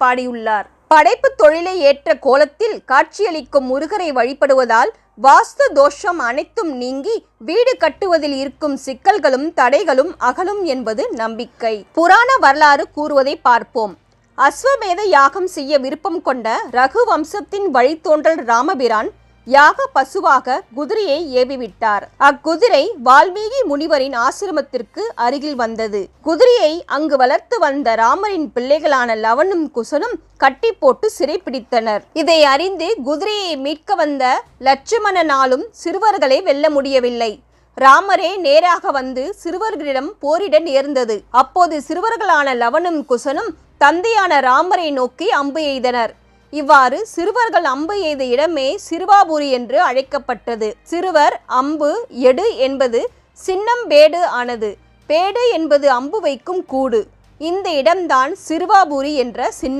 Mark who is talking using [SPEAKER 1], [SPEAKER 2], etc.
[SPEAKER 1] பாடியுள்ளார். படைப்பு தொழிலை ஏற்ற கோலத்தில் காட்சியளிக்கும் முருகரை வழிபடுவதால் வாஸ்து தோஷம் அனைத்தும் நீங்கி வீடு கட்டுவதில் இருக்கும் சிக்கல்களும் தடைகளும் அகலும் என்பது நம்பிக்கை. புராண வரலாறு கூறுவதை பார்ப்போம். அஸ்வமேத யாகம் செய்ய விருப்பம் கொண்ட ரகு வம்சத்தின் வழித்தோன்றல் ராமபிரான் யாக பசுவாக குதிரையை ஏவிவிட்டார். அக்குதிரை வால்மீகி முனிவரின் ஆசிரமத்திற்கு அருகில் வந்தது. குதிரையை அங்கு வளர்த்து வந்த ராமரின் பிள்ளைகளான லவனும் குசனும் கட்டி போட்டு சிறைப்பிடித்தனர். இதை அறிந்து குதிரையை மீட்க வந்த லட்சுமணனாலும் சிறுவர்களை வெல்ல முடியவில்லை. ராமரே நேராக வந்து சிறுவர்களிடம் போரிட நேர்ந்தது. அப்போது சிறுவர்களான லவனும் குசனும் தந்தையான ராமரை நோக்கி அம்பு எய்தனர். இவ்வாறு சிறுவர்கள் அம்பு எய்த இடமே சிறுவாபுரி என்று அழைக்கப்பட்டது. சிறுவர் அம்பு எடு என்பது சின்னம் பேடு ஆனது. பேடு என்பது அம்பு வைக்கும் கூடு. இந்த இடம்தான் சிறுவாபுரி என்ற சின்னம்.